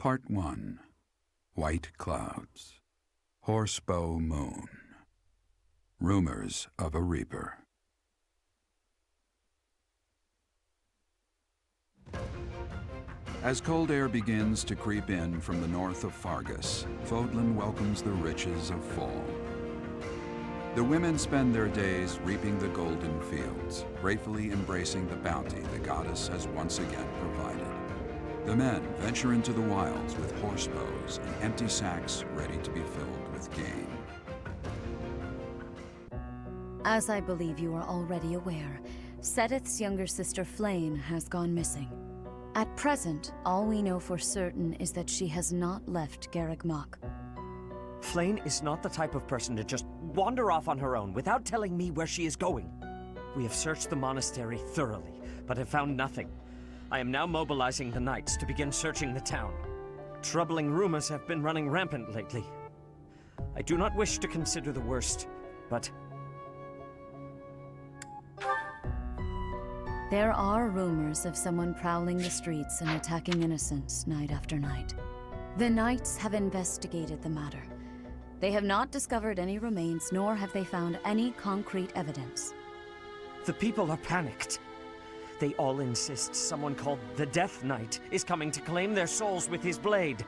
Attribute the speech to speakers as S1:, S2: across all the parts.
S1: Part 1. White Clouds. Horsebow Moon. Rumors of a Reaper. As cold air begins to creep in from the north of Fargus, Fodlan welcomes the riches of fall. The women spend their days reaping the golden fields, gratefully embracing the bounty the goddess has once again provided. The men venture into the wilds with horse bows and empty sacks ready to be filled with game.
S2: As I believe you are already aware, Seteth's younger sister Flayn has gone missing. At present, all we know for certain is that she has not left Garreg Mach.
S3: Flayn is not the type of person to just wander off on her own without telling me where she is going. We have searched the monastery thoroughly, but have found nothing. I am now mobilizing the knights to begin searching the town. Troubling rumors have been running rampant lately. I do not wish to consider the worst, but...
S2: There are rumors of someone prowling the streets and attacking innocents night after night. The knights have investigated the matter. They have not discovered any remains, nor have they found any concrete evidence.
S3: The people are panicked. They all insist someone called the Death Knight is coming to claim their souls with his blade.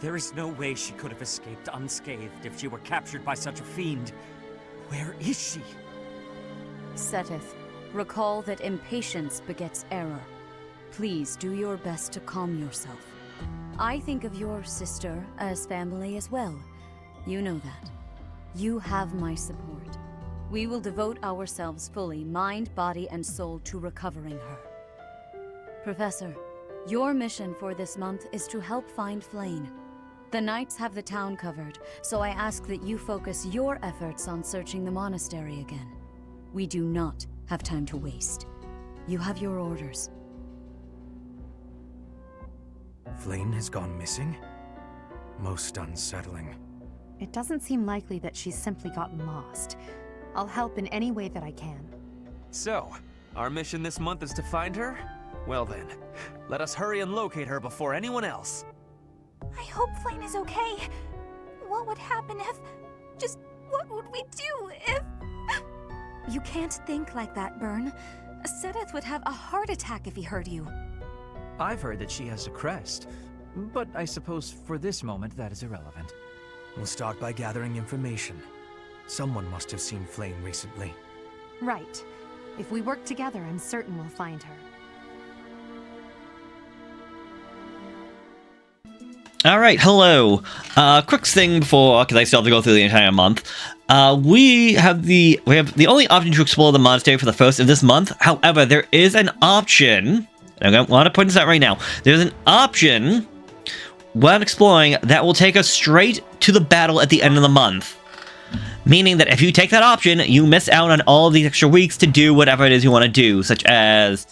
S3: There is no way she could have escaped unscathed if she were captured by such a fiend. Where is she?
S2: Seteth, recall that impatience begets error. Please do your best to calm yourself. I think of your sister as family as well. You know that. You have my support. We will devote ourselves fully, mind, body, and soul to recovering her. Professor, your mission for this month is to help find Flayn. The knights have the town covered, so I ask that you focus your efforts on searching the monastery again. We do not have time to waste. You have your orders.
S4: Flayn has gone missing? Most unsettling.
S5: It doesn't seem likely that she's simply gotten lost. I'll help in any way that I can.
S6: So, our mission this month is to find her? Well then, let us hurry and locate her before anyone else.
S7: I hope Flayn is okay. What would happen if... Just what would we do if...
S5: You can't think like that, Byrne. Seteth would have a heart attack if he heard you.
S8: I've heard that she has a crest, but I suppose for this moment that is irrelevant.
S4: We'll start by gathering information. Someone must have seen Flayn recently.
S5: Right. If we work together, I'm certain we'll find her.
S9: Alright, hello. Quick thing before, because I still have to go through the entire month. We have the only option to explore the monastery for the first of this month. However, there is an option, and I want to point this out right now. There's an option when exploring that will take us straight to the battle at the end of the month. Meaning that if you take that option, you miss out on all of these extra weeks to do whatever it is you want to do, such as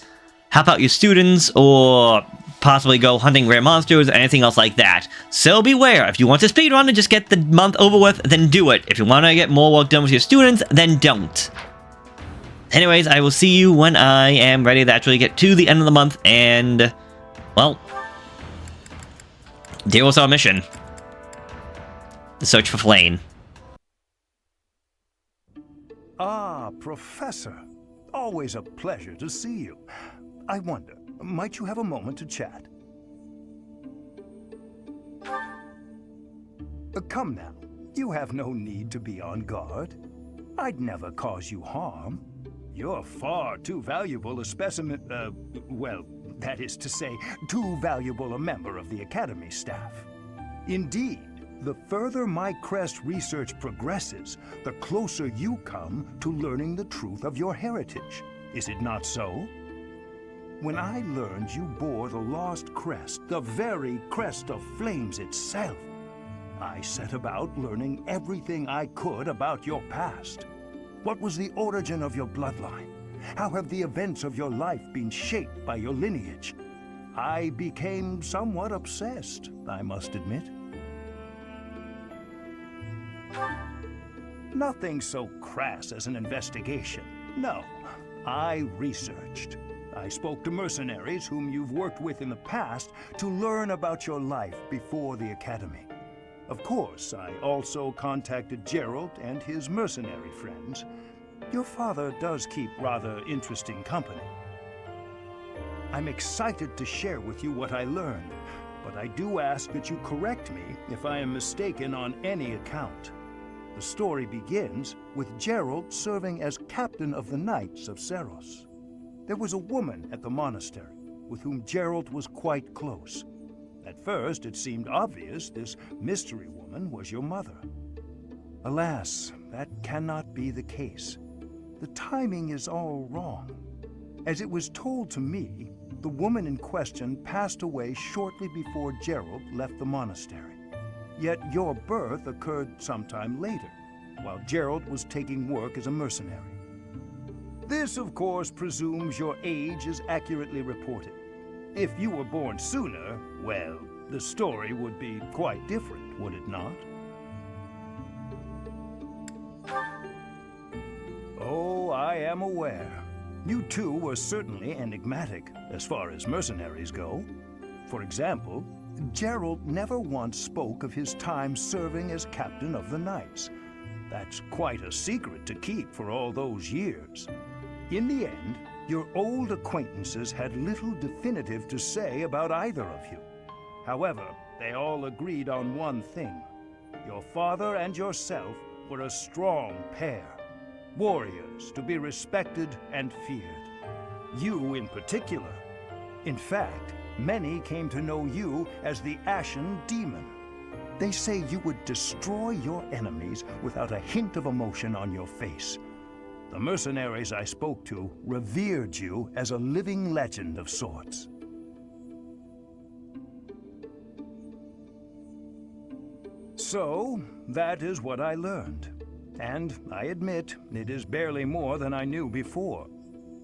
S9: help out your students or possibly go hunting rare monsters or anything else like that. So beware, if you want to speedrun and just get the month over with, then do it. If you want to get more work done with your students, then don't. Anyways, I will see you when I am ready to actually get to the end of the month and, well, deal with our mission. The search for Flayn.
S10: Ah, Professor. Always a pleasure to see you. I wonder, might you have a moment to chat? Come now. You have no need to be on guard. I'd never cause you harm. You're far too valuable a specimen, well, that is to say, too valuable a member of the Academy staff. Indeed, the further my crest research progresses, the closer you come to learning the truth of your heritage. Is it not so? When I learned you bore the lost crest, the very crest of flames itself, I set about learning everything I could about your past. What was the origin of your bloodline? How have the events of your life been shaped by your lineage? I became somewhat obsessed, I must admit. Nothing so crass as an investigation. No, I researched. I spoke to mercenaries whom you've worked with in the past to learn about your life before the Academy. Of course, I also contacted Gerald and his mercenary friends. Your father does keep rather interesting company. I'm excited to share with you what I learned, but I do ask that you correct me if I am mistaken on any account. The story begins with Gerald serving as captain of the Knights of Seros. There was a woman at the monastery with whom Gerald was quite close. At first, it seemed obvious this mystery woman was your mother. Alas, that cannot be the case. The timing is all wrong. As it was told to me, the woman in question passed away shortly before Gerald left the monastery. Yet your birth occurred sometime later, while Gerald was taking work as a mercenary. This, of course, presumes your age is accurately reported. If you were born sooner, well, the story would be quite different, would it not? Oh, I am aware. You two were certainly enigmatic, as far as mercenaries go. For example, Gerald never once spoke of his time serving as captain of the Knights. That's quite a secret to keep for all those years. In the end, your old acquaintances had little definitive to say about either of you. However, they all agreed on one thing. Your father and yourself were a strong pair. Warriors to be respected and feared. You in particular. In fact, many came to know you as the Ashen Demon. They say you would destroy your enemies without a hint of emotion on your face. The mercenaries I spoke to revered you as a living legend of sorts. So, that is what I learned. And I admit, it is barely more than I knew before.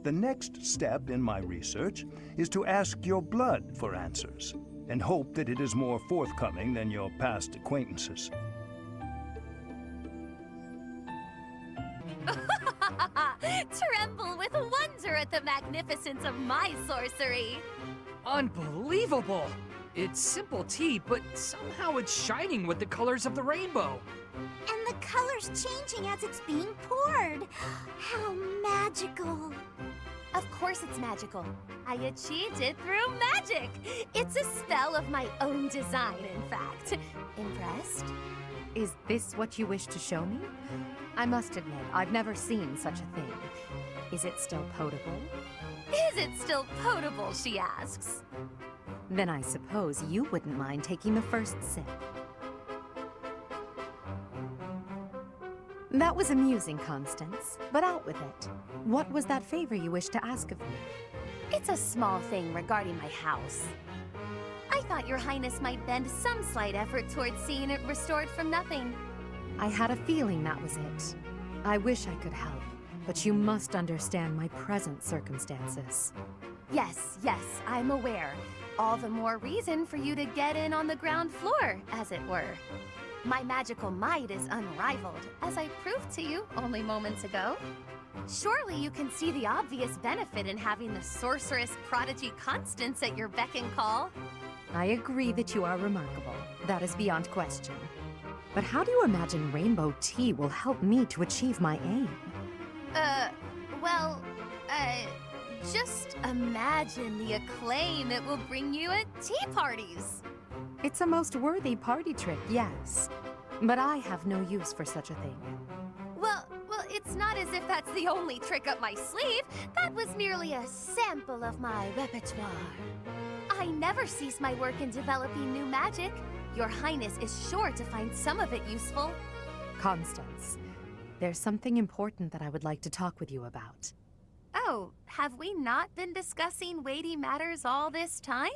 S10: The next step in my research is to ask your blood for answers, and hope that it is more forthcoming than your past acquaintances.
S11: Tremble with wonder at the magnificence of my sorcery!
S8: Unbelievable! It's simple tea, but somehow it's shining with the colors of the rainbow.
S7: And the color's changing as it's being poured. How magical.
S11: Of course it's magical. I achieved it through magic! It's a spell of my own design, in fact. Impressed?
S2: Is this what you wish to show me? I must admit, I've never seen such a thing. Is it still potable?
S11: Is it still potable, she asks.
S2: Then I suppose you wouldn't mind taking the first sip. That was amusing, Constance, but out with it. What was that favor you wished to ask of me?
S11: It's a small thing regarding my house. I thought your highness might bend some slight effort towards seeing it restored from nothing.
S2: I had a feeling that was it. I wish I could help, but you must understand my present circumstances.
S11: Yes, I'm aware. All the more reason for you to get in on the ground floor, as it were. My magical might is unrivaled, as I proved to you only moments ago. Surely you can see the obvious benefit in having the sorceress prodigy Constance at your beck and call.
S2: I agree that you are remarkable. That is beyond question. But how do you imagine rainbow tea will help me to achieve my aim?
S11: Just imagine the acclaim it will bring you at tea parties.
S2: It's a most worthy party trick, yes. But I have no use for such a thing.
S11: Well, it's not as if that's the only trick up my sleeve. That was merely a sample of my repertoire. I never cease my work in developing new magic. Your Highness is sure to find some of it useful.
S2: Constance, there's something important that I would like to talk with you about.
S11: Oh, have we not been discussing weighty matters all this time?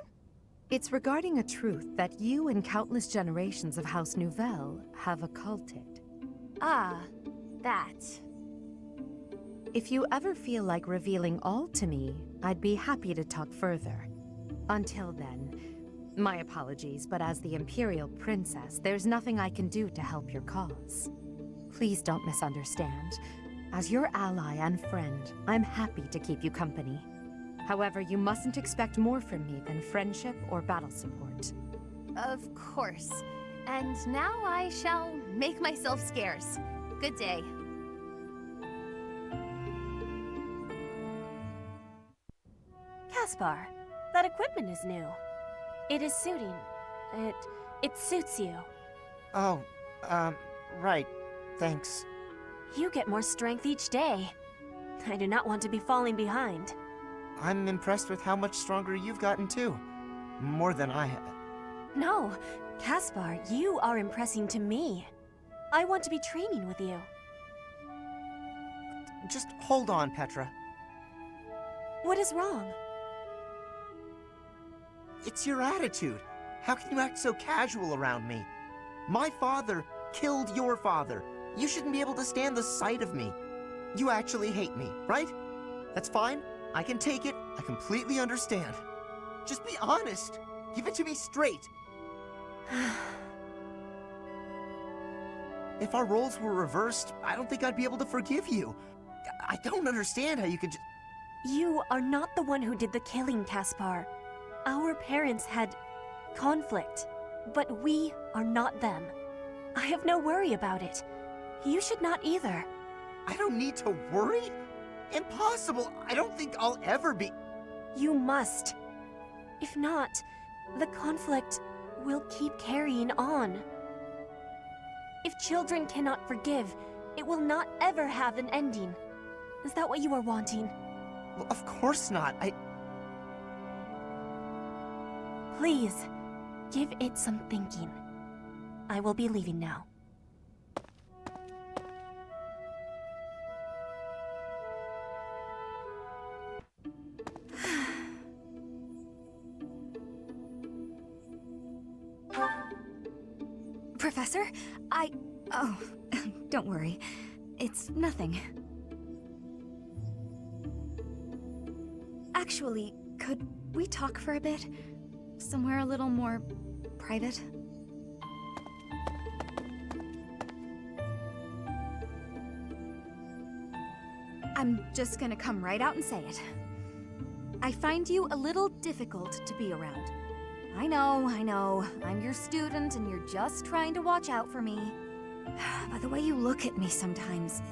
S2: It's regarding a truth that you and countless generations of House Nouvelle have occulted.
S11: Ah, that.
S2: If you ever feel like revealing all to me, I'd be happy to talk further. Until then, my apologies, but as the Imperial Princess, there's nothing I can do to help your cause. Please don't misunderstand. As your ally and friend, I'm happy to keep you company.
S12: However, you mustn't expect more from me than friendship or battle support.
S11: Of course. And now I shall make myself scarce. Good day.
S13: Caspar, that equipment is new. It is suiting. It suits you.
S14: Oh, right. Thanks.
S13: You get more strength each day. I do not want to be falling behind.
S14: I'm impressed with how much stronger you've gotten too. More than I have.
S13: No, Caspar, you are impressing to me. I want to be training with you.
S14: Just hold on, Petra.
S13: What is wrong?
S14: It's your attitude. How can you act so casual around me? My father killed your father. You shouldn't be able to stand the sight of me. You actually hate me, right? That's fine. I can take it. I completely understand. Just be honest. Give it to me straight. If our roles were reversed, I don't think I'd be able to forgive you. I don't understand how you could just...
S13: You are not the one who did the killing, Caspar. Our parents had conflict, but we are not them. I have no worry about it. You should not either.
S14: I don't need to worry? Impossible! I don't think I'll ever be...
S13: You must. If not, the conflict will keep carrying on. If children cannot forgive, it will not ever have an ending. Is that what you are wanting?
S14: Well, of course not.
S13: Please, give it some thinking. I will be leaving now.
S5: Professor, Oh, don't worry. It's nothing. Actually, could we talk for a bit? Somewhere a little more private? I'm just gonna come right out and say it. I find you a little difficult to be around. I know. I'm your student and you're just trying to watch out for me. But the way you look at me sometimes,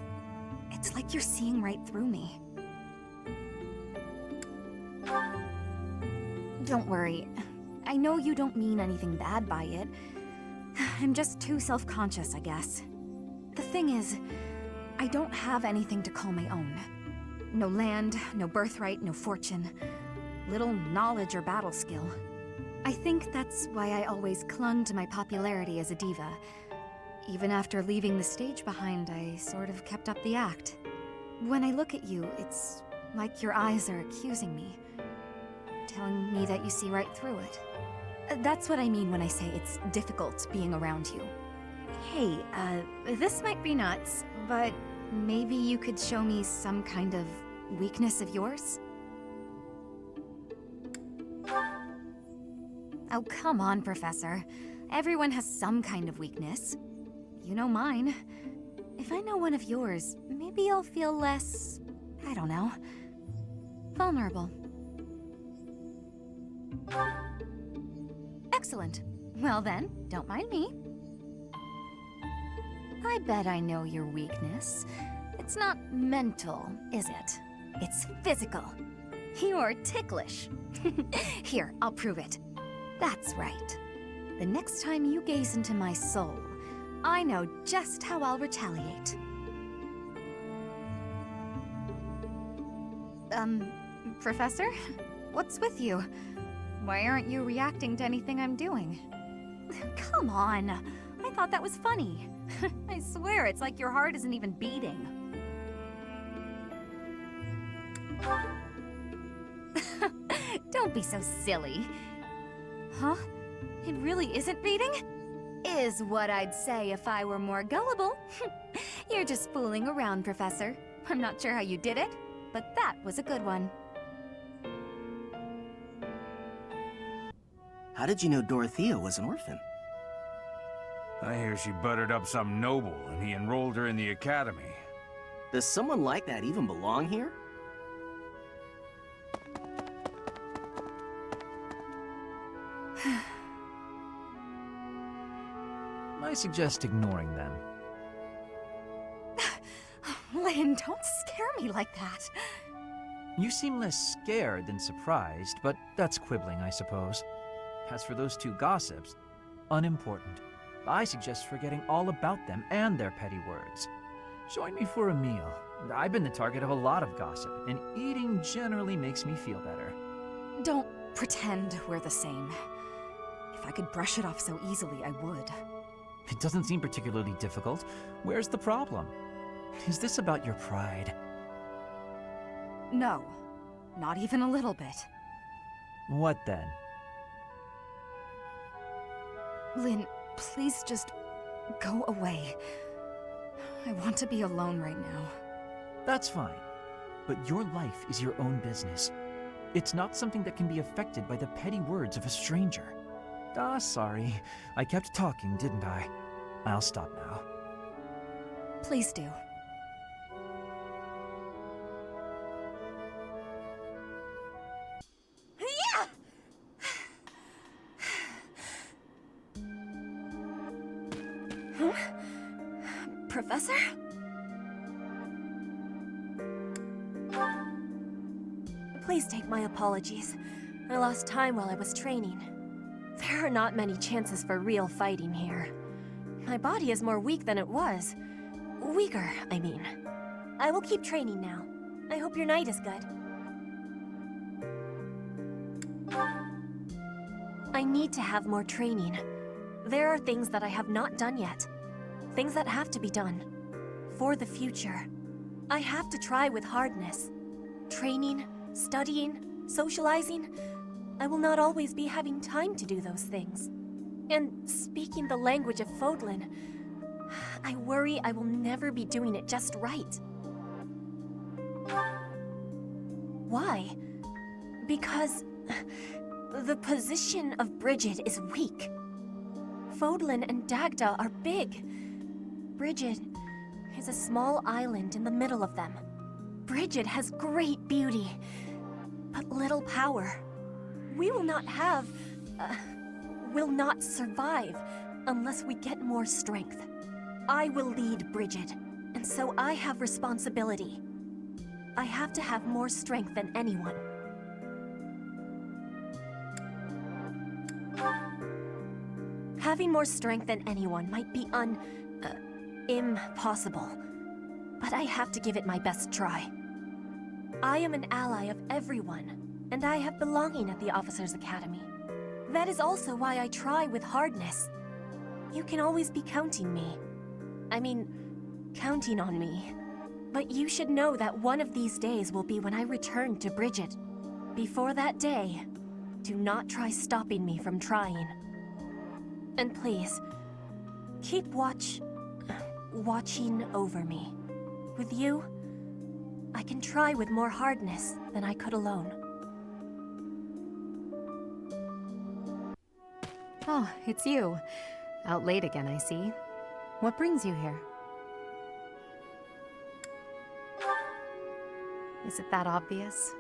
S5: it's like you're seeing right through me. Don't worry. I know you don't mean anything bad by it. I'm just too self-conscious, I guess. The thing is, I don't have anything to call my own. No land, no birthright, no fortune. Little knowledge or battle skill. I think that's why I always clung to my popularity as a diva. Even after leaving the stage behind, I sort of kept up the act. When I look at you, it's like your eyes are accusing me. Telling me that you see right through it. That's what I mean when I say it's difficult being around you. Hey, this might be nuts, but maybe you could show me some kind of weakness of yours? Oh, come on, Professor. Everyone has some kind of weakness. You know mine. If I know one of yours, maybe I'll feel less... I don't know... vulnerable. Excellent. Well then, don't mind me. I bet I know your weakness. It's not mental, is it? It's physical. You're ticklish. Here, I'll prove it. That's right. The next time you gaze into my soul, I know just how I'll retaliate. Professor? What's with you? Why aren't you reacting to anything I'm doing? Come on! I thought that was funny. I swear, it's like your heart isn't even beating. Don't be so silly. Huh? It really isn't beating? Is what I'd say if I were more gullible. You're just fooling around, Professor. I'm not sure how you did it, but that was a good one.
S15: How did you know Dorothea was an orphan?
S16: I hear she buttered up some noble and he enrolled her in the academy.
S15: Does someone like that even belong here?
S4: I suggest ignoring them.
S5: Lynn, don't scare me like that.
S4: You seem less scared than surprised, but that's quibbling, I suppose. As for those two gossips, unimportant. I suggest forgetting all about them and their petty words. Join me for a meal. I've been the target of a lot of gossip, and eating generally makes me feel better.
S5: Don't pretend we're the same. If I could brush it off so easily, I would.
S4: It doesn't seem particularly difficult. Where's the problem? Is this about your pride?
S5: No, not even a little bit.
S4: What then?
S5: Lynn, please just go away. I want to be alone right now.
S4: That's fine. But your life is your own business. It's not something that can be affected by the petty words of a stranger. Sorry. I kept talking, didn't I? I'll stop now.
S5: Please do. Professor?
S13: Please take my apologies. I lost time while I was training. There are not many chances for real fighting here. My body is more weak than it was. Weaker, I mean. I will keep training now. I hope your night is good. I need to have more training. There are things that I have not done yet. Things that have to be done. For the future. I have to try with hardness. Training, studying, socializing. I will not always be having time to do those things. And speaking the language of Fodlan, I worry I will never be doing it just right. Why? Because the position of Bridget is weak. Fodlan and Dagda are big. Bridget is a small island in the middle of them. Bridget has great beauty, but little power. We will not survive unless we get more strength. I will lead Bridget, and so I have responsibility. I have to have more strength than anyone. Having more strength than anyone might be impossible, but I have to give it my best try. I am an ally of everyone, and I have belonging at the Officers' Academy. That is also why I try with hardness. You can always be counting on me. But you should know that one of these days will be when I return to Bridget. Before that day, do not try stopping me from trying. And please, keep watching over me. With you, I can try with more hardness than I could alone.
S12: Oh, it's you. Out late again, I see. What brings you here? Is it that obvious?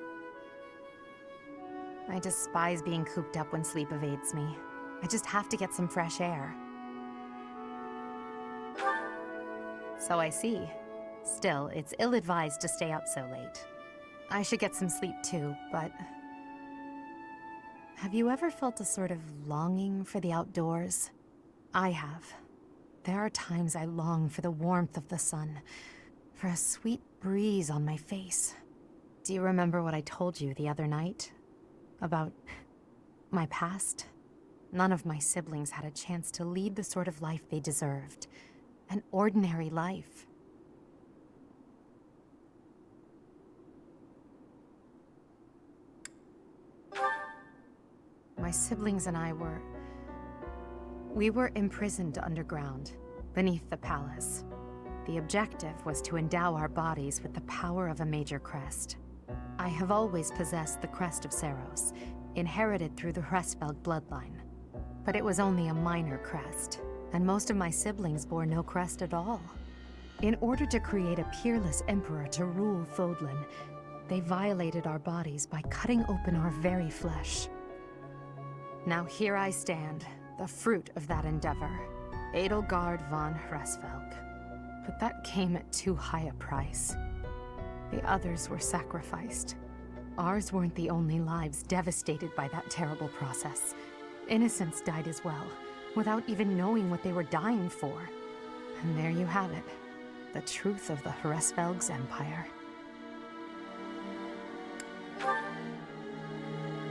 S12: I despise being cooped up when sleep evades me. I just have to get some fresh air. So I see. Still, it's ill-advised to stay up so late. I should get some sleep too, but... Have you ever felt a sort of longing for the outdoors? I have. There are times I long for the warmth of the sun, for a sweet breeze on my face. Do you remember what I told you the other night? About my past? None of my siblings had a chance to lead the sort of life they deserved. An ordinary life. My siblings and I were imprisoned underground, beneath the palace. The objective was to endow our bodies with the power of a major crest. I have always possessed the crest of Seros, inherited through the Hresvelg bloodline. But it was only a minor crest, and most of my siblings bore no crest at all. In order to create a peerless emperor to rule Fodlan, they violated our bodies by cutting open our very flesh. Now here I stand, the fruit of that endeavor. Edelgard von Hresvelg. But that came at too high a price. The others were sacrificed. Ours weren't the only lives devastated by that terrible process. Innocents died as well, without even knowing what they were dying for. And there you have it. The truth of the Hresvelg's empire.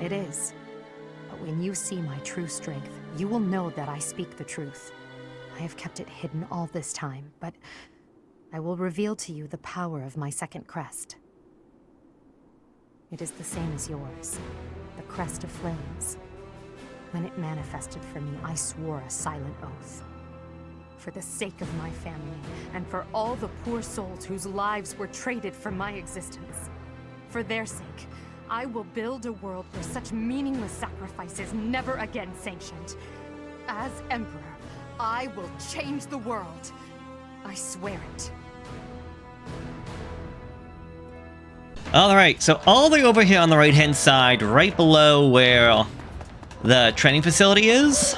S12: It is. But when you see my true strength, you will know that I speak the truth. I have kept it hidden all this time, but I will reveal to you the power of my second crest. It is the same as yours, the crest of flames. When it manifested for me, I swore a silent oath. For the sake of my family, and for all the poor souls whose lives were traded for my existence. For their sake, I will build a world where such meaningless sacrifice is never again sanctioned. As Emperor, I will change the world. I swear it.
S9: Alright, so all the way over here on the right-hand side, right below where the training facility is,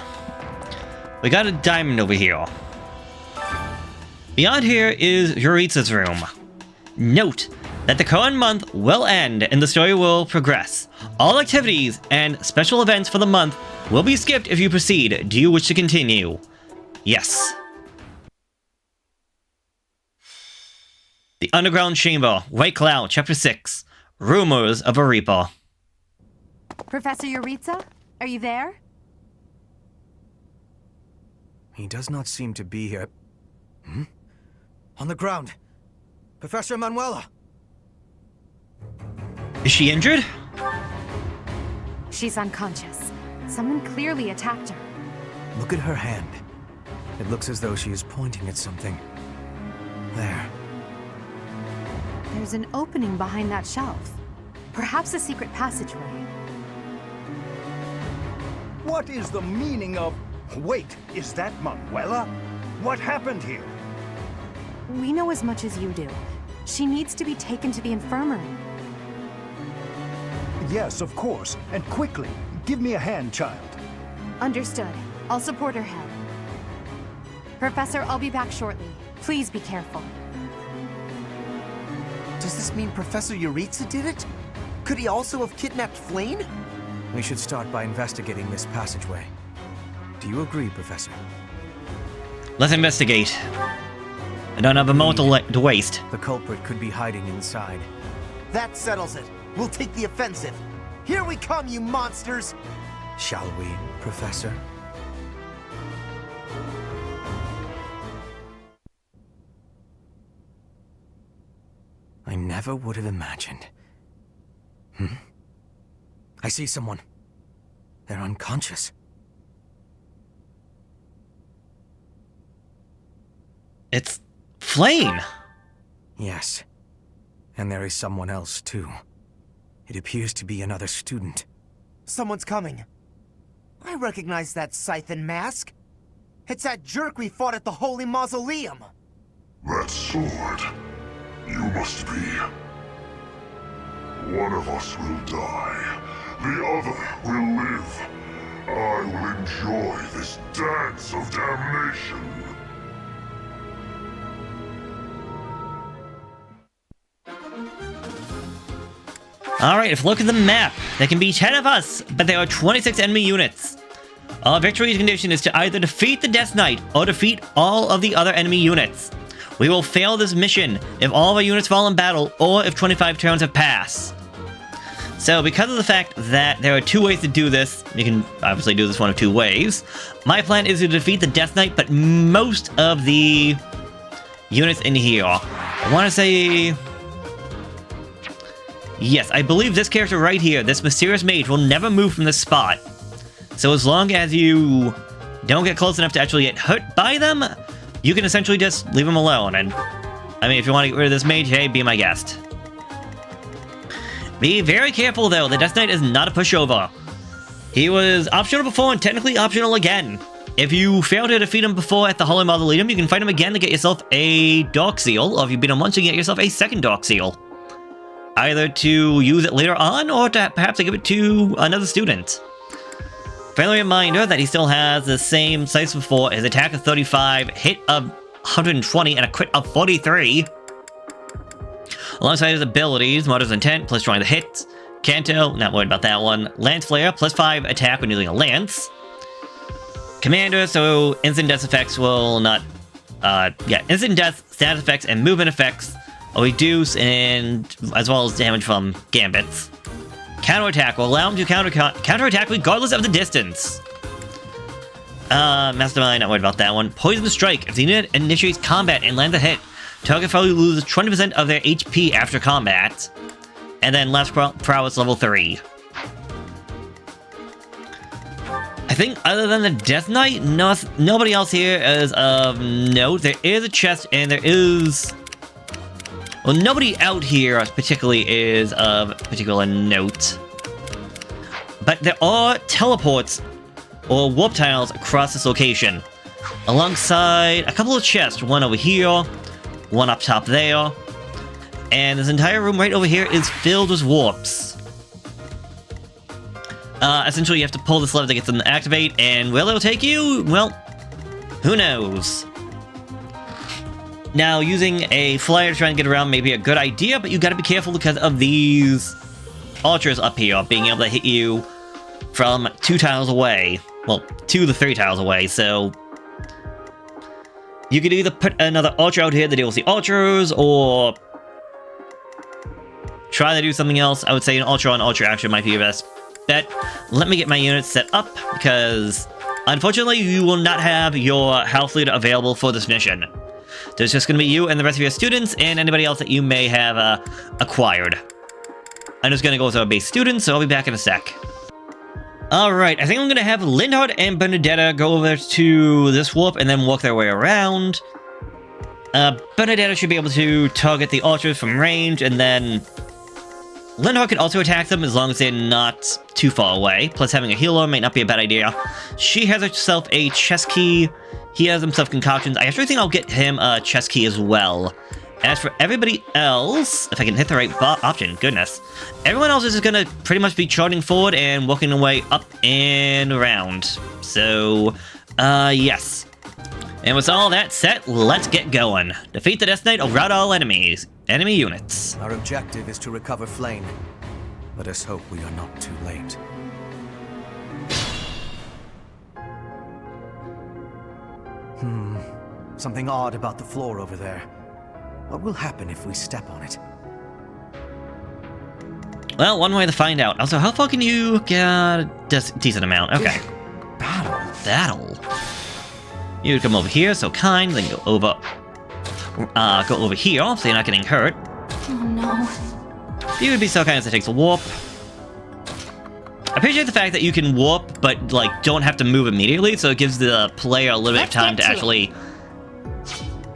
S9: we got a diamond over here. Beyond here is Yuritsa's room. Note that the current month will end and the story will progress. All activities and special events for the month will be skipped if you proceed. Do you wish to continue? Yes. The Underground Chamber, White Cloud, Chapter 6. Rumors of a Reaper.
S12: Professor Yuritsa, are you there?
S17: He does not seem to be here. Hmm? On the ground. Professor Manuela.
S9: Is she injured?
S12: She's unconscious. Someone clearly attacked her.
S17: Look at her hand. It looks as though she is pointing at something. There.
S12: There's an opening behind that shelf. Perhaps a secret passageway.
S10: What is the meaning of... Wait, is that Manuela? What happened here?
S12: We know as much as you do. She needs to be taken to the infirmary.
S10: Yes, of course. And quickly. Give me a hand, child.
S12: Understood. I'll support her head. Professor, I'll be back shortly. Please be careful.
S14: Does this mean Professor Yuritsa did it? Could he also have kidnapped Flayn?
S17: We should start by investigating this passageway. Do you agree, Professor?
S9: Let's investigate. I don't have a moment to waste.
S17: The culprit could be hiding inside.
S14: That settles it. We'll take the offensive. Here we come, you monsters!
S17: Shall we, Professor? I never would have imagined. I see someone. They're unconscious.
S9: It's Flayn!
S17: Yes. And there is someone else, too. It appears to be another student.
S14: Someone's coming. I recognize that Scythen mask. It's that jerk we fought at the Holy Mausoleum.
S18: That sword. You must be. One of us will die. The other will live. I will enjoy this dance of damnation.
S9: Alright, if you look at the map, there can be 10 of us, but there are 26 enemy units. Our victory's condition is to either defeat the Death Knight or defeat all of the other enemy units. We will fail this mission if all of our units fall in battle or if 25 turns have passed. So because of the fact that there are two ways to do this, you can obviously do this one of two ways. My plan is to defeat the Death Knight, but most of the units in here. I want to say... Yes, I believe this character right here, this mysterious mage, will never move from this spot. So as long as you don't get close enough to actually get hurt by them, you can essentially just leave them alone. And, I mean, if you want to get rid of this mage, hey, be my guest. Be very careful, though. The Death Knight is not a pushover. He was optional before and technically optional again. If you fail to defeat him before at the Holy Mausoleum, you can fight him again to get yourself a Dark Seal, or if you beat him once, you can get yourself a second Dark Seal. Either to use it later on, or to perhaps to give it to another student. Friendly reminder that he still has the same size before, his attack of 35, hit of 120, and a crit of 43. Alongside his abilities, Mother's Intent, plus drawing the hit. Canto, not worried about that one. Lance Flare, plus 5 attack when using a lance. Commander, so instant death effects will not... instant death, status effects, and movement effects will reduce, and as well as damage from gambits. Counterattack will allow him to counterattack regardless of the distance. Mastermind, not worried about that one. Poison Strike. If the unit initiates combat and lands a hit, target foe loses 20% of their HP after combat. And then last prowess level 3. I think other than the Death Knight, nobody else here is of note. There is a chest and there is... Well, nobody out here particularly is of particular note. But there are teleports or warp tiles across this location. Alongside a couple of chests, one over here, one up top there. And this entire room right over here is filled with warps. Essentially, you have to pull this lever to get them to activate, and where they'll take you, well, who knows? Now, using a flyer to try and get around may be a good idea, but you gotta be careful because of these archers up here being able to hit you from 2 tiles away. Well, 2 to 3 tiles away, so... You could either put another archer out here to deal with the archers, or... try to do something else. I would say an archer on archer action might be your best bet. Let me get my units set up, because unfortunately you will not have your house leader available for this mission. There's just going to be you and the rest of your students and anybody else that you may have acquired. I'm just going to go with our base students, so I'll be back in a sec. Alright, I think I'm going to have Lindhardt and Bernadetta go over to this warp and then walk their way around. Bernadetta should be able to target the archers from range, and then Lindhardt could also attack them as long as they're not too far away. Plus, having a healer might not be a bad idea. She has herself a chest key. He has himself concoctions. I actually think I'll get him a chest key as well. As for everybody else, if I can hit the right option, goodness. Everyone else is just gonna pretty much be charging forward and working their way up and around. So, yes. And with all that set, let's get going. Defeat the Death Knight or rout all enemy units.
S17: Our objective is to recover Flayn. Let us hope we are not too late. Something odd about the floor over there. What will happen if we step on it?
S9: Well, one way to find out. Also, how far can you get a decent amount? Okay. Battle. You come over here, so kind, then go over here, so you're not getting hurt.
S7: Oh no.
S9: You would be so kind as it takes a warp. I appreciate the fact that you can warp, but like don't have to move immediately, so it gives the player a little bit of time to actually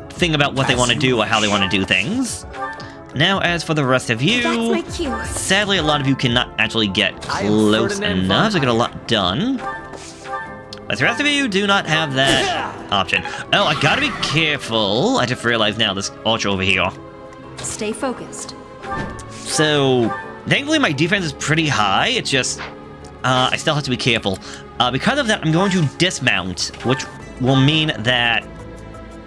S9: think about what they want to do or how they want to do things. Now, as for the rest of you, sadly, a lot of you cannot actually get close enough to get a lot done. But the rest of you do not have that option. Oh, I gotta be careful. I just realized now this archer over here.
S2: Stay focused.
S9: So, thankfully my defense is pretty high. It's just, I still have to be careful. Because of that, I'm going to dismount, which will mean that...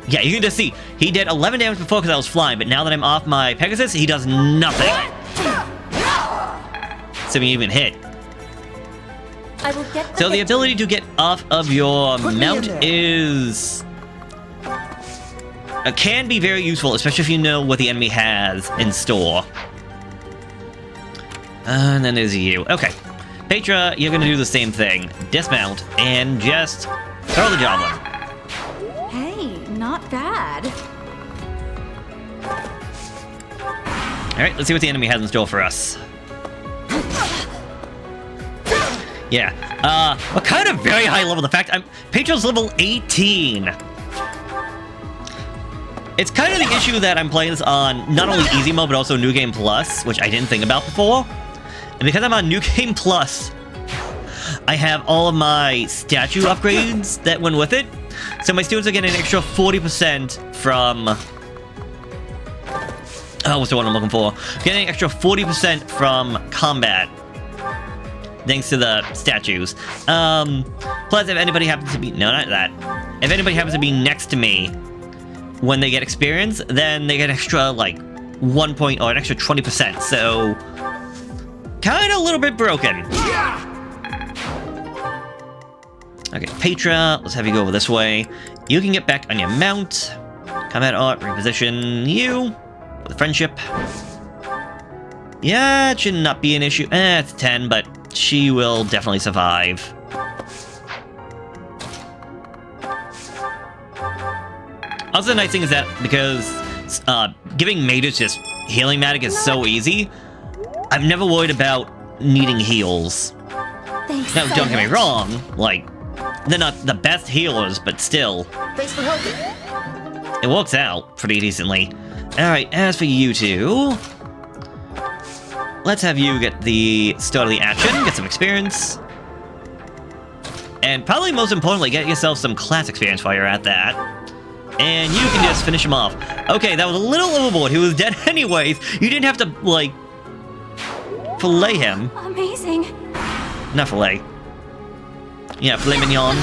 S9: Yeah, you can just see, he did 11 damage before because I was flying, but now that I'm off my Pegasus, he does nothing. So he even hit.
S13: I will get
S9: So the ability to get off of your mount is... can be very useful, especially if you know what the enemy has in store. And then there's you. Okay. Petra, you're gonna do the same thing. Dismount and just throw the javelin.
S2: Hey, not bad.
S9: Alright, let's see what the enemy has in store for us. Yeah, we're kind of very high level. The fact Petra's level 18. It's kind of the issue that I'm playing this on not only easy mode, but also New Game Plus, which I didn't think about before. And because I'm on New Game Plus, I have all of my statue upgrades that went with it. So my students are getting an extra 40% from... Oh, what's the one I'm looking for? Getting an extra 40% from combat. thanks to the statues. Plus, if anybody happens to be... No, not that. If anybody happens to be next to me when they get experience, then they get extra, like, 1 point or an extra 20%. So, kind of a little bit broken. Okay, Petra, let's have you go over this way. You can get back on your mount. Combat art, reposition you with friendship. Yeah, it should not be an issue. It's 10, but she will definitely survive. Also, the nice thing is that because giving mages just healing magic is so easy, I've never worried about needing heals.
S7: Thanks
S9: Now,
S7: so
S9: don't get me
S7: much.
S9: wrong, like, they're not the best healers, but still,
S7: Thanks for helping.
S9: it works out pretty decently. Alright, as for you two, let's have you get the start of the action, get some experience. And probably most importantly, get yourself some class experience while you're at that. And you can just finish him off. Okay, that was a little overboard. He was dead anyways. You didn't have to, like, fillet him.
S7: Amazing.
S9: Not fillet. Yeah, filet mignon.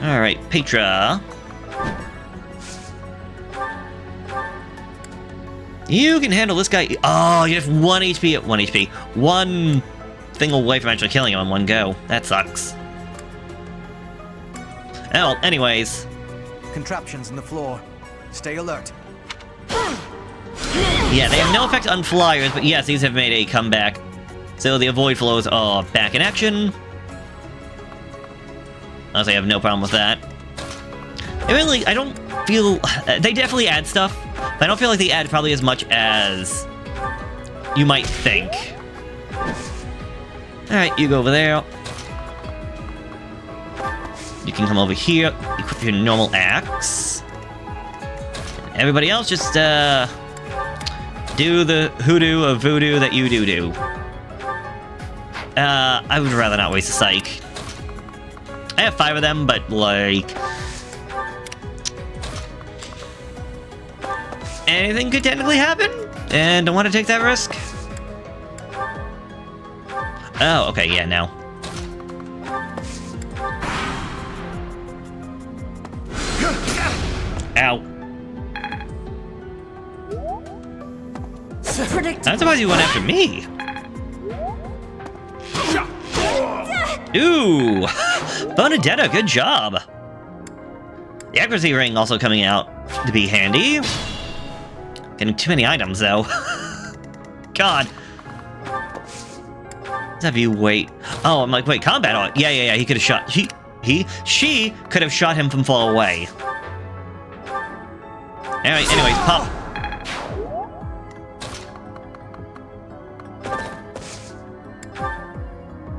S9: Alright, Petra. You can handle this guy. Oh, you have 1 HP at 1 HP. One thing away from actually killing him in one go. That sucks. Well, anyways.
S17: Contraptions in the floor. Stay alert.
S9: Yeah, they have no effect on flyers, but yes, these have made a comeback. So the avoid flows are back in action. Honestly, I have no problem with that. I don't feel... They definitely add stuff, but I don't feel like they add probably as much as you might think. Alright, you go over there. You can come over here, equip your normal axe. Everybody else just, do the hoodoo or voodoo that you do. I would rather not waste a psych. I have 5 of them, but, like... anything could technically happen, and don't want to take that risk. Oh, okay, yeah, no. Ow. I'm surprised you went after me. Ooh, Bonadetta, good job. The accuracy ring also coming out to be handy. Getting too many items, though. God. Let's have you wait. Oh, I'm like, wait, combat art. Yeah, he could have shot... She could have shot him from far away. Alright, anyways, pop.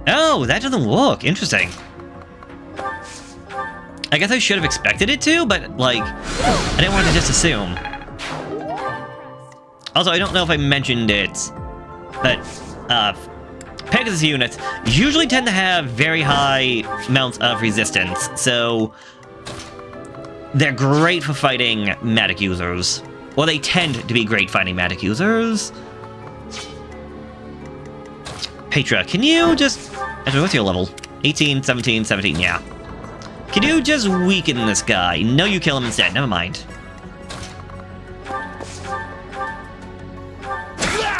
S9: Oh, that doesn't work. Interesting. I guess I should have expected it to, but, like, I didn't want to just assume. Also, I don't know if I mentioned it, but, Pegasus units usually tend to have very high amounts of resistance, so they're great for fighting magic users. Well, they tend to be great fighting magic users. Petra, can you just... Actually, what's your level? 18, 17, 17, yeah. Can you just weaken this guy? No, you kill him instead. Never mind.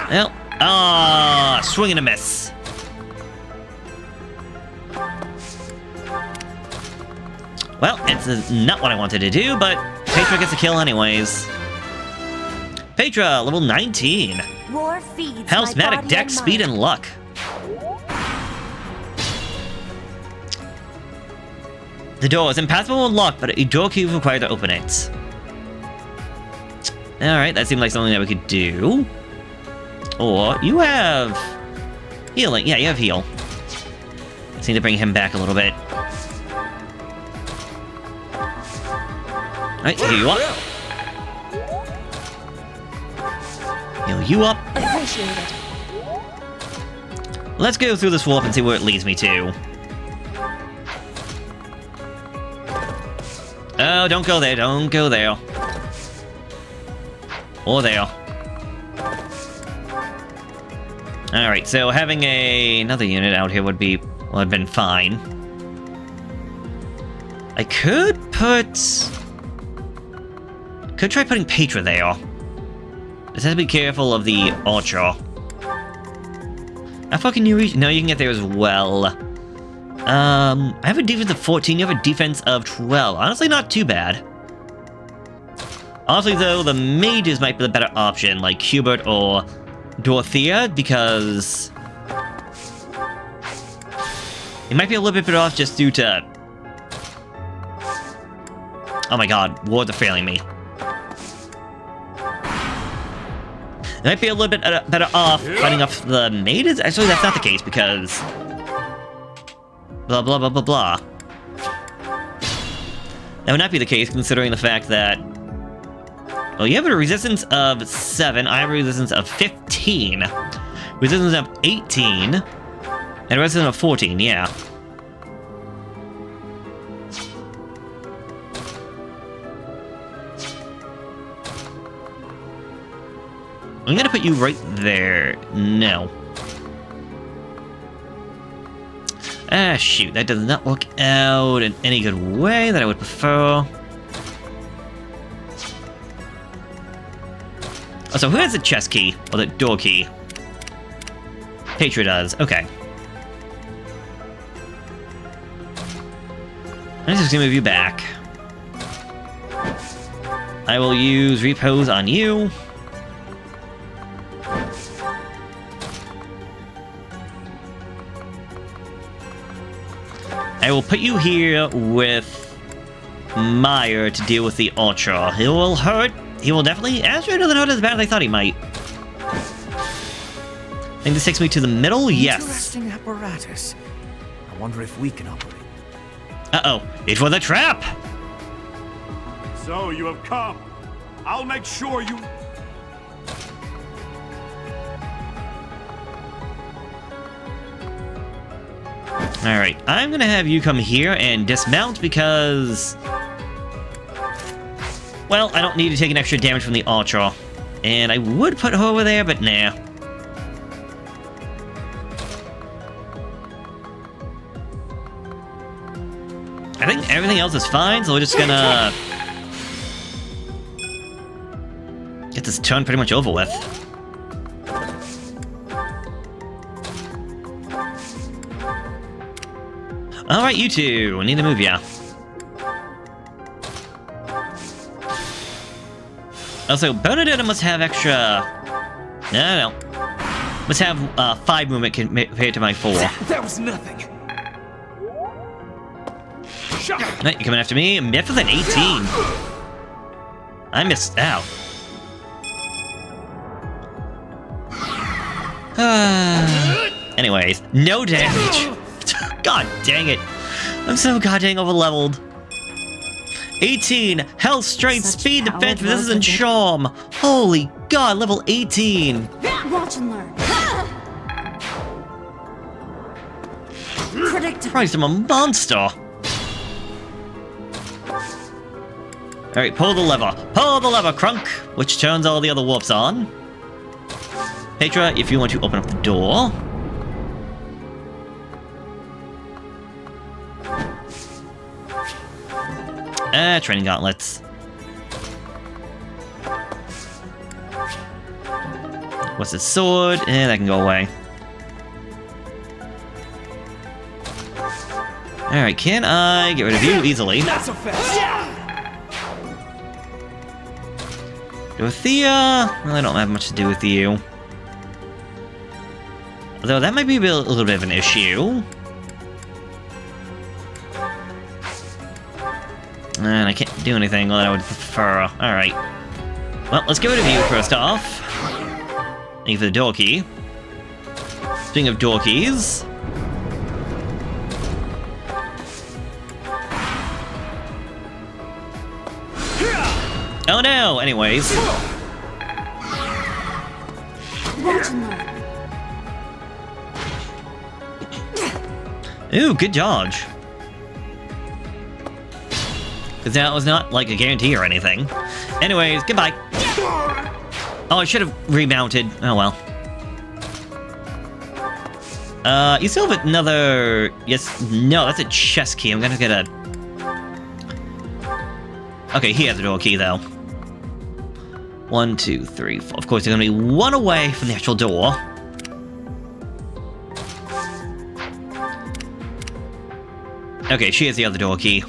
S9: Well, swing and a miss. Well, it's not what I wanted to do, but Petra gets a kill anyways. Petra, level 19.
S13: War feeds
S9: House
S13: my
S9: magic,
S13: body
S9: dex,
S13: and
S9: speed,
S13: mind.
S9: and luck. The door is impassable and locked, but a door key is required to open it. Alright, that seemed like something that we could do. Or, you have... healing. Yeah, you have heal. Just need to bring him back a little bit. Alright, heal you up. Heal you up.
S13: Appreciated.
S9: Let's go through this warp and see where it leads me to. Oh, don't go there, don't go there. Or there. Alright, so having another unit out here would have been fine. I could try putting Petra there. Just have to be careful of the archer. How far can you reach? No, you can get there as well. I have a defense of 14, you have a defense of 12. Honestly, not too bad. Honestly, though, the mages might be the better option, like Hubert or Dorothea, because it might be a little bit better off just due to... Oh my god, words are failing me. It might be a little bit better off fighting off the mages. Actually, that's not the case, because... Blah, blah, blah, blah, blah. That would not be the case, considering the fact that... Well, you have a resistance of 7, I have a resistance of 15. Resistance of 18. And a resistance of 14, yeah. I'm gonna put you right there. No. Ah, shoot. That does not work out in any good way that I would prefer. Oh, so who has the chest key? Or the door key? Petra does. Okay. I'm just gonna move you back. I will use repose on you. I will put you here with Meyer to deal with the archer. He will hurt. He will definitely... Astro doesn't hurt as bad as I thought he might. I think this takes me to the middle? Yes.
S17: Interesting apparatus. I wonder if we can operate.
S9: Uh-oh. It was a trap!
S19: So, you have come. I'll make sure you...
S9: Alright, I'm gonna have you come here and dismount because... Well, I don't need to take an extra damage from the archer. And I would put her over there, but nah. I think everything else is fine, so we're just gonna... get this turn pretty much over with. Alright, you two. I need to move ya. Also, Bernadetta must have extra... No. Must have 5 movement compared to my 4.
S8: That was nothing.
S9: Right, you coming after me? Myth with an 18. I missed out. Anyways, no damage. God dang it. I'm so goddamn over-leveled. 18. Health, strength, speed, defense, resistance, and charm. Holy god, level 18.
S2: Watch and learn.
S9: Christ, I'm a monster. Alright, pull the lever. Pull the lever, Crunk! Which turns all the other warps on. Petra, if you want to open up the door. Training gauntlets. What's the sword? That can go away. Alright, can I get rid of you easily?
S8: Not so fast.
S9: Dorothea? Well, I don't have much to do with you. Although that might be a little bit of an issue. And I can't do anything that I would prefer. Alright. Well, let's get rid of you first off. Thank you for the door key. Speaking of door keys... Oh no! Anyways. Ooh, good dodge. Because that was not, like, a guarantee or anything. Anyways, goodbye. Oh, I should have remounted. Oh, well. You still have another... Yes, no, that's a chest key. I'm gonna get a... Okay, he has a door key, though. 1, 2, 3, 4. Of course, you're gonna be one away from the actual door. Okay, she has the other door key.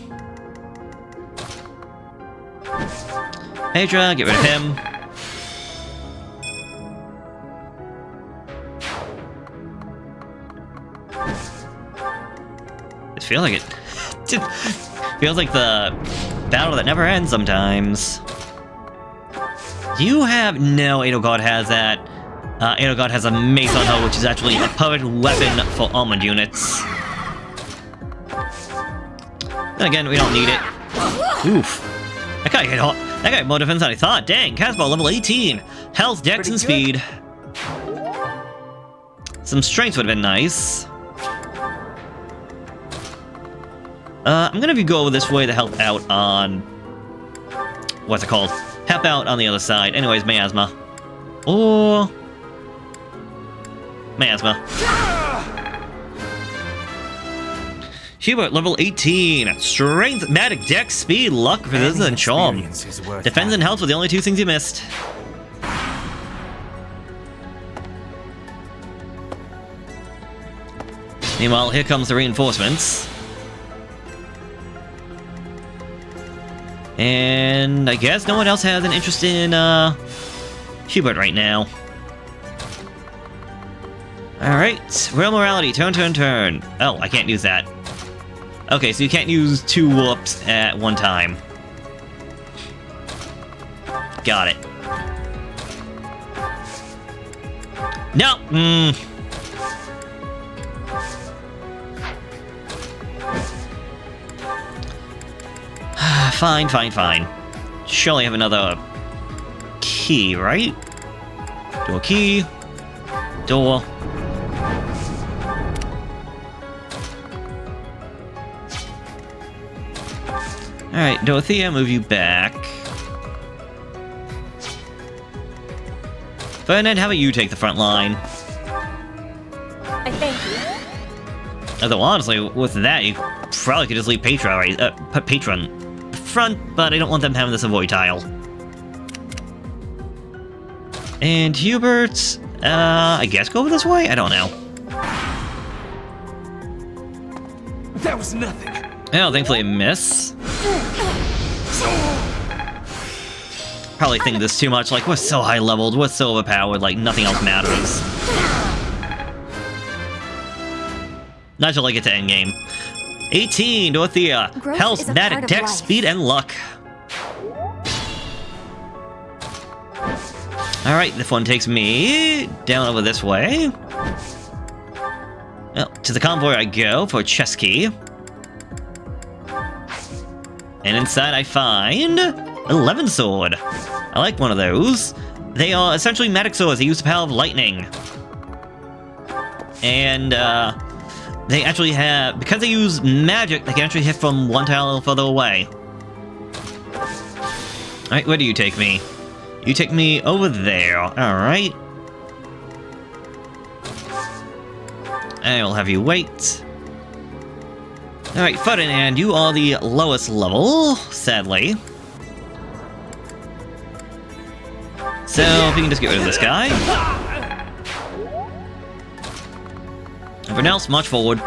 S9: Petra, get rid of him. It feels like it. Feels like the battle that never ends sometimes. You have... No, Edelgard has that. Edelgard has a mace on her, which is actually a perfect weapon for armored units. Then again, we don't need it. Oof. That guy hit hot. That guy had more defense than I thought. Dang, Caspar level 18. Health, dex, and speed. Some strength would have been nice. I'm gonna go over this way to help out on... What's it called? Help out on the other side. Anyways, miasma. Or... miasma. Hubert, level 18. Strength, magic, dex, speed, luck, resistance, and charm. Defense and health were the only two things you missed. Meanwhile, here comes the reinforcements. And I guess no one else has an interest in Hubert right now. Alright, real morality, turn. Oh, I can't use that. Okay, so you can't use 2 whoops at one time. Got it. No! Fine. Surely have another key, right? Door key. Door. Alright, Dorothea, move you back. Ferdinand, how about you take the front line?
S13: I thank you.
S9: Although, honestly, with that, you probably could just leave Petra, right? Put Petra in front, but I don't want them having this avoid tile. And Hubert, I guess go over this way? I don't know.
S6: That was nothing.
S9: Oh, thankfully I miss. Probably think this too much, like, we're so high leveled, we're so overpowered, like, nothing else matters. Not till I get to endgame. 18, Dorothea. Health, magic, dex, speed, and luck. Alright, this one takes me down over this way. Well, to the convoy I go for a chest key. And inside I find a 11 sword. I like one of those. They are essentially magic swords. They use the power of lightning. And they actually have, because they use magic, they can actually hit from one tile further away. Alright, where do you take me? You take me over there. Alright. I will have you wait. Alright, Ferdinand, you are the lowest level, sadly. So, if you can just get rid of this guy. Everyone else, march forward.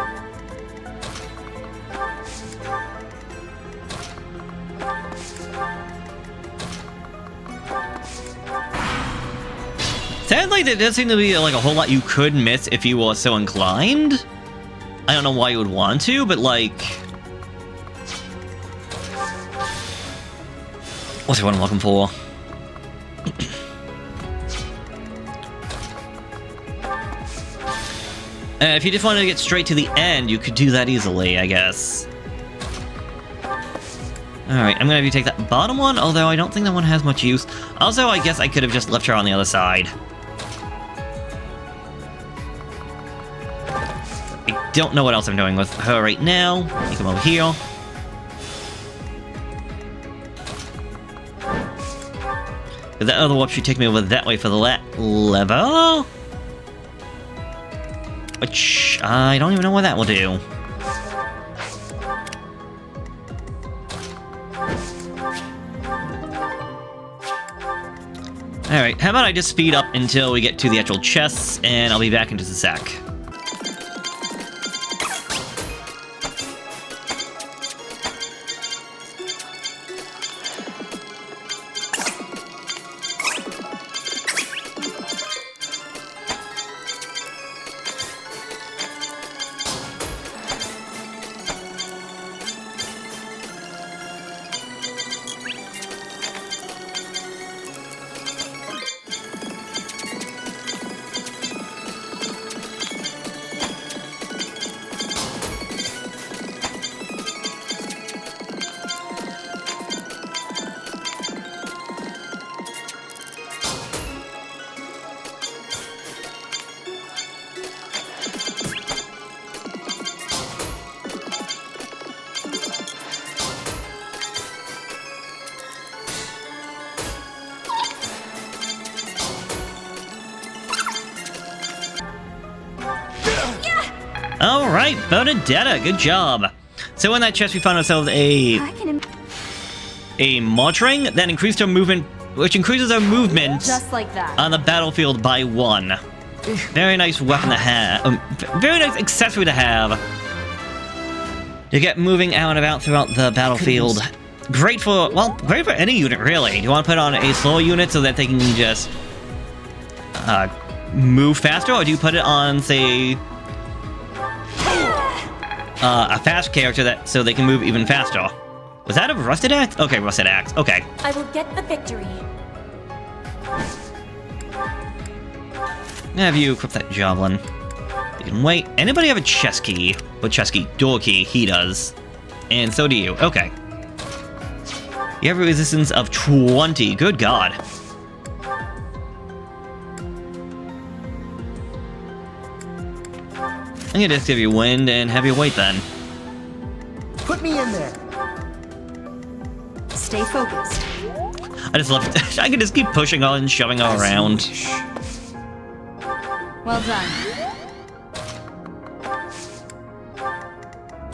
S9: Sadly, there does seem to be like a whole lot you could miss if you were so inclined. I don't know why you would want to, but like... What's the one I'm looking for? If you just wanted to get straight to the end, you could do that easily, I guess. Alright, I'm gonna have you take that bottom one, although I don't think that one has much use. Also, I guess I could have just left her on the other side. I don't know what else I'm doing with her right now. You come over here. But that other warp should take me over that way for the lever. which I don't even know what that will do. Alright, how about I just speed up until we get to the actual chests, and I'll be back in just a sec. Alright, Bonadetta, good job. So in that chest we found ourselves a mod ring that increased our movement, which increases our movement
S2: Just like that.
S9: on the battlefield by 1. Very nice weapon to have. Very nice accessory to have. To get moving out and about throughout the battlefield. Great for, well, great for any unit really. Do you want to put on a slow unit so that they can just move faster, or do you put it on, say, a fast character that so they can move even faster? Was that a rusted axe? Okay, rusted axe. Okay.
S13: I will get the victory.
S9: Have you equip that javelin? You can wait. Anybody have a chest key? What chest key? Door key. He does. And so do you. Okay. You have a resistance of 20. Good God. I'm gonna just give you wind and have you wait then.
S14: Put me in there.
S2: Stay focused.
S9: I just love it. I can just keep pushing on and shoving all around.
S2: Well done.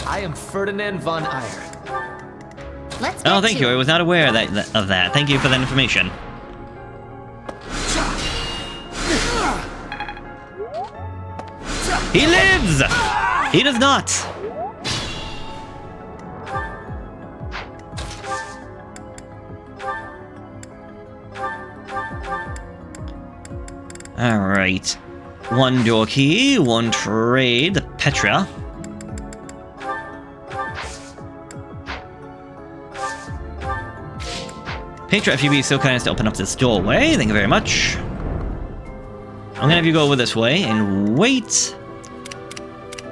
S6: I am Ferdinand von Eyre.
S11: Let's
S9: Oh, thank you. I was not aware of that. Thank you for that information. He lives! He does not! Alright. 1 door key, 1 trade, the Petra. Petra, if you'd be so kind as to open up this doorway, thank you very much. I'm gonna have you go over this way and wait.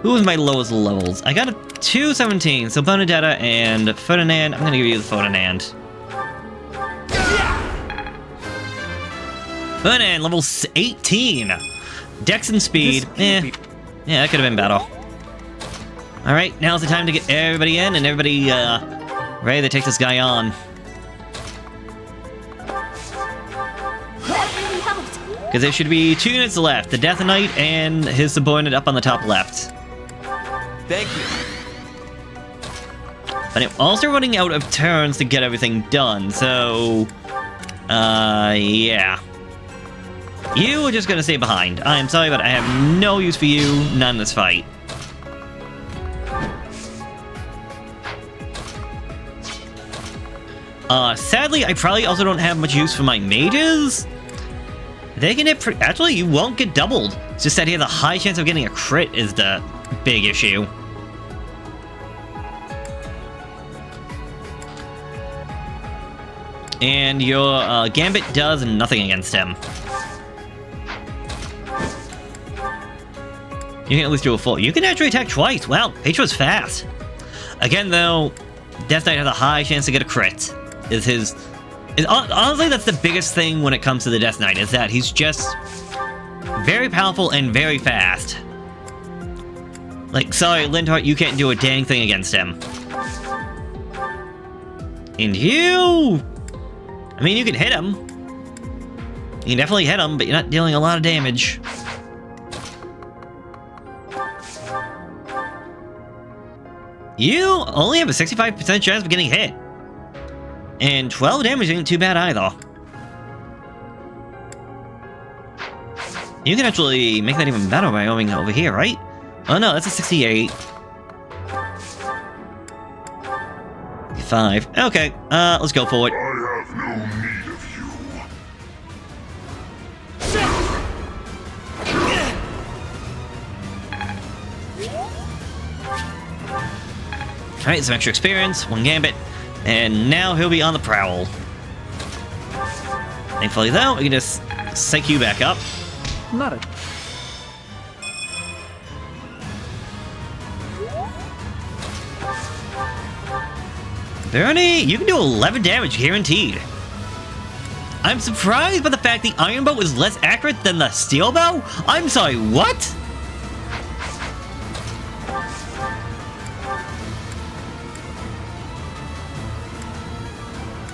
S9: Who was my lowest levels? I got a 217, so Bonadetta and Ferdinand. I'm gonna give you the Ferdinand. Ferdinand, level 18. Dex and speed. Yeah, that could have been better. Alright, now's the time to get everybody in and everybody ready to take this guy on. Because there should be 2 units left. The Death Knight and his subordinate up on the top left.
S6: Thank you.
S9: But I'm also running out of turns to get everything done, so... yeah. You are just gonna stay behind. I am sorry, but I have no use for you, none in this fight. Sadly, I probably also don't have much use for my mages. They can hit actually, you won't get doubled. It's just that he has a high chance of getting a crit is the big issue. And your Gambit does nothing against him. You can at least do a full. You can actually attack twice. Wow, Petra's fast. Again, though, Death Knight has a high chance to get a crit. Honestly, that's the biggest thing when it comes to the Death Knight, is that he's just very powerful and very fast. Like, sorry, Lindhardt, you can't do a dang thing against him. And you... I mean, you can hit him. You can definitely hit him, but you're not dealing a lot of damage. You only have a 65% chance of getting hit. And 12 damage isn't too bad either. You can actually make that even better by going over here, right? Oh no, that's a 68. 5. Okay, let's go for it.
S18: I have no need of you.
S9: Alright, some extra experience, 1 gambit, and now he'll be on the prowl. Thankfully though, we can just psych you back up.
S4: Not a...
S9: Bernie, you can do 11 damage guaranteed. I'm surprised by the fact the iron bow is less accurate than the steel bow? I'm sorry, what?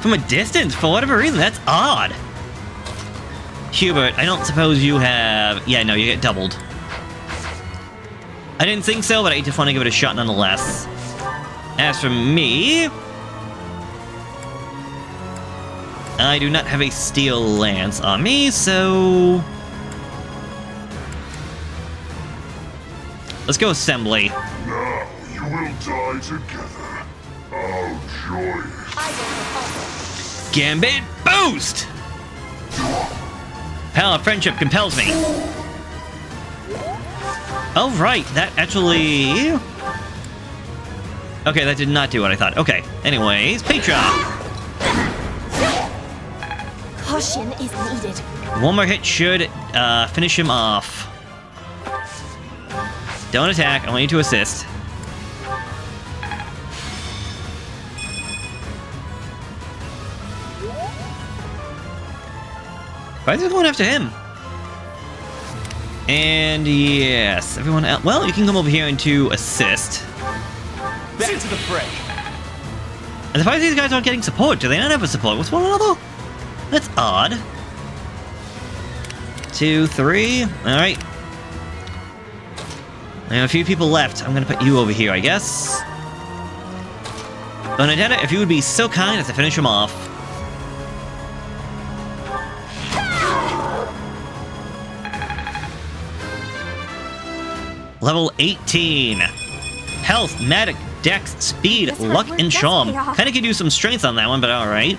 S9: From a distance, for whatever reason, that's odd. Hubert, I don't suppose you have... Yeah, no, you get doubled. I didn't think so, but I just want to give it a shot nonetheless. As for me... I do not have a steel lance on me, so... Let's go assembly.
S18: Now you will die together. How joyous.
S9: Gambit boost! Power of friendship compels me. Oh, right, that actually... Okay, that did not do what I thought. Okay, anyways, Petra!
S13: Caution is needed.
S9: One more hit should finish him off. Don't attack, I want you to assist. Why is everyone after him? And yes, everyone else. Well, you can come over here and to assist.
S6: Back to the fray.
S9: And surprised these guys aren't getting support. Do they not have a support with one another? That's odd. 2, 3. Alright. I have a few people left. I'm gonna put you over here, I guess. Bernadetta, if you would be so kind as to finish him off. Level 18. Health, magic, dex, speed, luck, and charm. Kinda could use some strength on that one, but alright.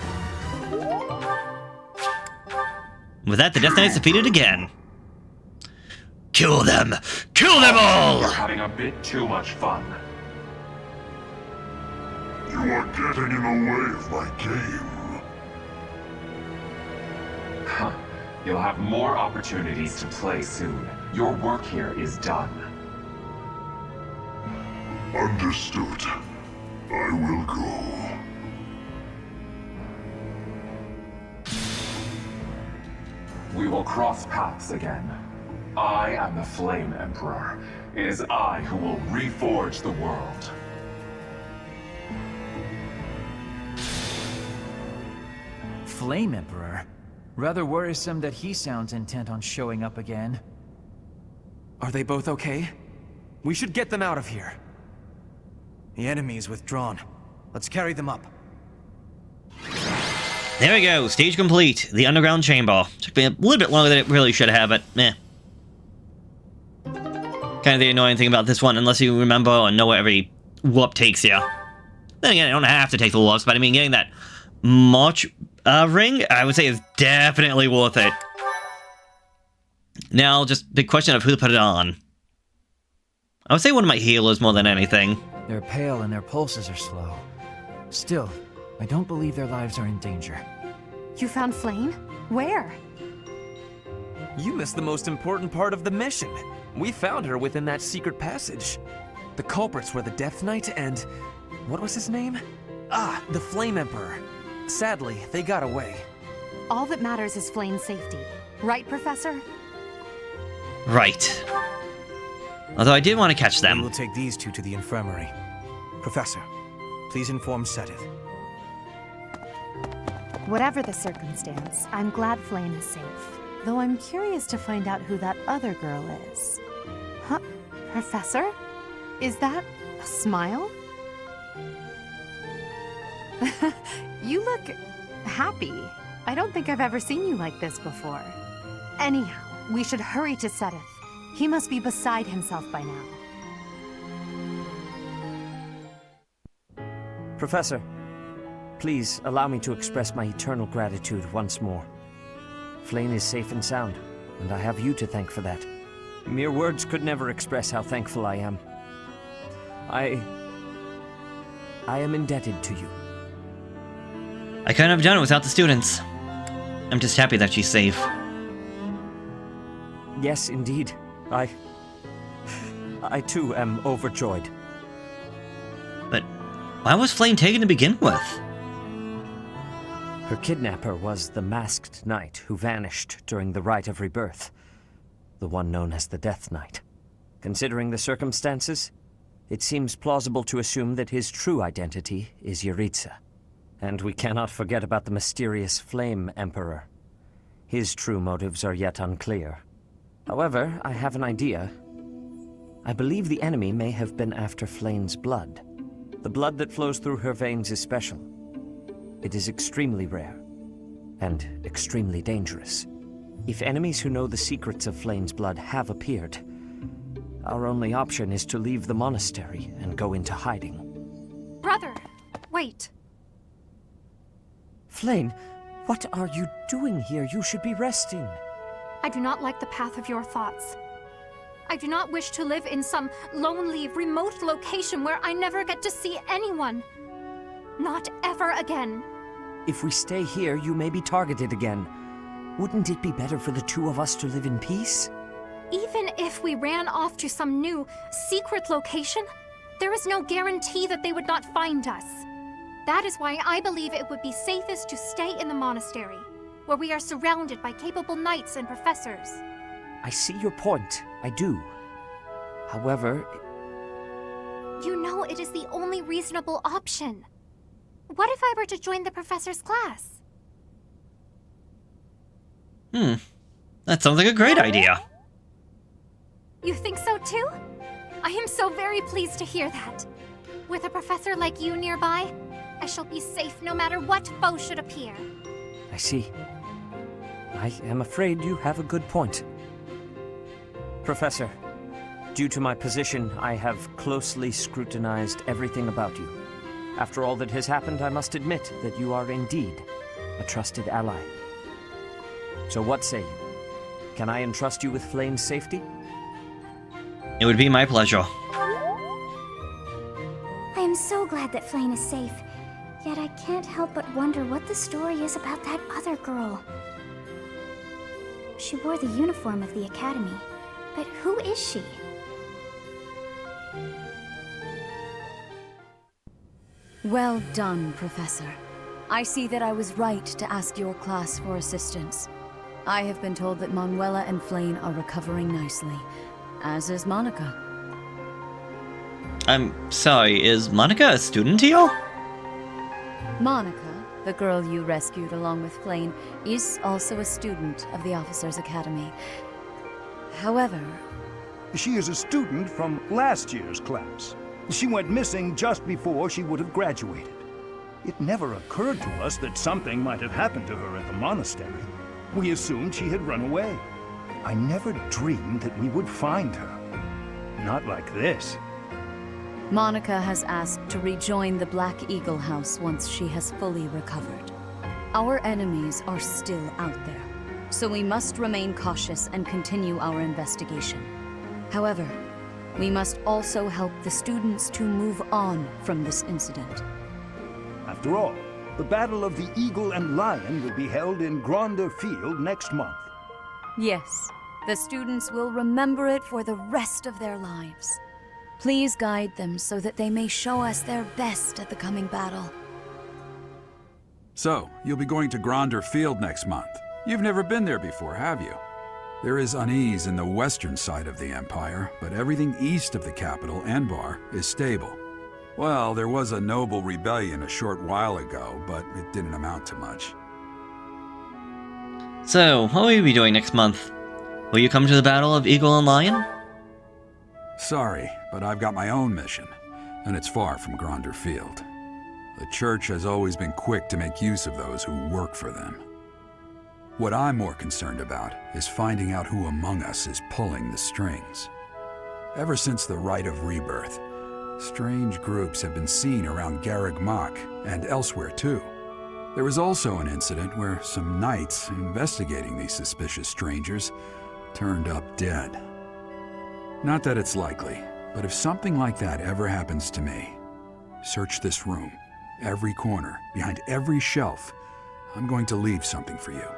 S9: With that, the Death Knight's defeated again. Kill them! Kill them all!
S20: You're having a bit too much fun.
S18: You are getting in the way of my game.
S20: Huh. You'll have more opportunities to play soon. Your work here is done.
S18: Understood. I will go.
S20: We will cross paths again. I am the Flame Emperor. It is I who will reforge the world.
S4: Flame Emperor? Rather worrisome that he sounds intent on showing up again.
S6: Are they both okay? We should get them out of here.
S17: The enemy is withdrawn. Let's carry them up.
S9: There we go, stage complete. The underground chamber. Took me a little bit longer than it really should have, but meh. Kind of the annoying thing about this one, unless you remember or know where every warp takes you. Then again, I don't have to take the warps, but I mean, getting that March ring, I would say is definitely worth it. Now, just the question of who to put it on. I would say one of my healers more than anything.
S4: They're pale and their pulses are slow. Still, I don't believe their lives are in danger.
S12: You found Flayn? Where?
S6: You missed the most important part of the mission. We found her within that secret passage. The culprits were the Death Knight and... what was his name? Ah, the Flame Emperor. Sadly, they got away.
S12: All that matters is Flayn's safety. Right, Professor?
S9: Right. Although I did want to catch them.
S17: We'll take these two to the infirmary. Professor, please inform Seteth.
S12: Whatever the circumstance, I'm glad Flayn is safe. Though I'm curious to find out who that other girl is. Huh? Professor? Is that a smile? You look happy. I don't think I've ever seen you like this before. Anyhow, we should hurry to Seteth. He must be beside himself by now.
S3: Professor, please allow me to express my eternal gratitude once more. Flayn is safe and sound, and I have you to thank for that. Mere words could never express how thankful I am. I am indebted to you.
S9: I couldn't have done it without the students. I'm just happy that she's safe.
S3: Yes, indeed. I too am overjoyed.
S9: But why was Flayn taken to begin with?
S3: Her kidnapper was the masked knight who vanished during the Rite of Rebirth, the one known as the Death Knight. Considering the circumstances, it seems plausible to assume that his true identity is Yaritza. And we cannot forget about the mysterious Flame Emperor. His true motives are yet unclear. However, I have an idea. I believe the enemy may have been after Flayn's blood. The blood that flows through her veins is special. It is extremely rare, and extremely dangerous. If enemies who know the secrets of Flayn's blood have appeared, our only option is to leave the monastery and go into hiding.
S5: Brother, wait.
S3: Flayn, what are you doing here? You should be resting.
S5: I do not like the path of your thoughts. I do not wish to live in some lonely, remote location where I never get to see anyone. Not ever again.
S3: If we stay here, you may be targeted again. Wouldn't it be better for the two of us to live in peace?
S5: Even if we ran off to some new, secret location, there is no guarantee that they would not find us. That is why I believe it would be safest to stay in the monastery, where we are surrounded by capable knights and professors.
S3: I see your point. I do. However...
S5: You know it is the only reasonable option. What if I were to join the professor's class?
S9: That sounds like a great idea.
S5: You think so too? I am so very pleased to hear that. With a professor like you nearby, I shall be safe no matter what foe should appear.
S3: I see. I am afraid you have a good point. Professor, due to my position, I have closely scrutinized everything about you. After all that has happened, I must admit that you are indeed a trusted ally. So what say you? Can I entrust you with Flayn's safety?
S9: It would be my pleasure.
S7: I am so glad that Flayn is safe. Yet I can't help but wonder what the story is about that other girl. She wore the uniform of the academy. But who is she?
S2: Well done, Professor. I see that I was right to ask your class for assistance. I have been told that Manuela and Flayn are recovering nicely, as is Monica.
S9: I'm sorry, is Monica a student here?
S2: Monica, the girl you rescued along with Flayn, is also a student of the Officers' Academy. However...
S10: She is a student from last year's class. She went missing just before she would have graduated. It never occurred to us that something might have happened to her at the monastery. We assumed she had run away. I never dreamed that we would find her. Not like this.
S2: Monica has asked to rejoin the Black Eagle House once she has fully recovered. Our enemies are still out there, so we must remain cautious and continue our investigation. However, we must also help the students to move on from this incident.
S10: After all, the Battle of the Eagle and Lion will be held in Gronder Field next month.
S2: Yes, the students will remember it for the rest of their lives. Please guide them so that they may show us their best at the coming battle.
S1: So, you'll be going to Gronder Field next month. You've never been there before, have you? There is unease in the western side of the Empire, but everything east of the capital, Enbar, is stable. Well, there was a noble rebellion a short while ago, but it didn't amount to much.
S9: So, what will you be doing next month? Will you come to the Battle of Eagle and Lion?
S1: Sorry, but I've got my own mission, and it's far from Gronder Field. The Church has always been quick to make use of those who work for them. What I'm more concerned about is finding out who among us is pulling the strings. Ever since the Rite of Rebirth, strange groups have been seen around Garreg Mach and elsewhere too. There was also an incident where some knights investigating these suspicious strangers turned up dead. Not that it's likely, but if something like that ever happens to me, search this room, every corner, behind every shelf. I'm going to leave something for you.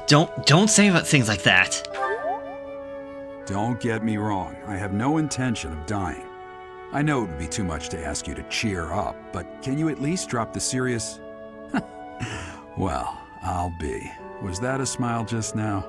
S9: Don't say things like that.
S1: Don't get me wrong, I have no intention of dying. I know it would be too much to ask you to cheer up, but can you at least drop the serious... Well, I'll be. Was that a smile just now?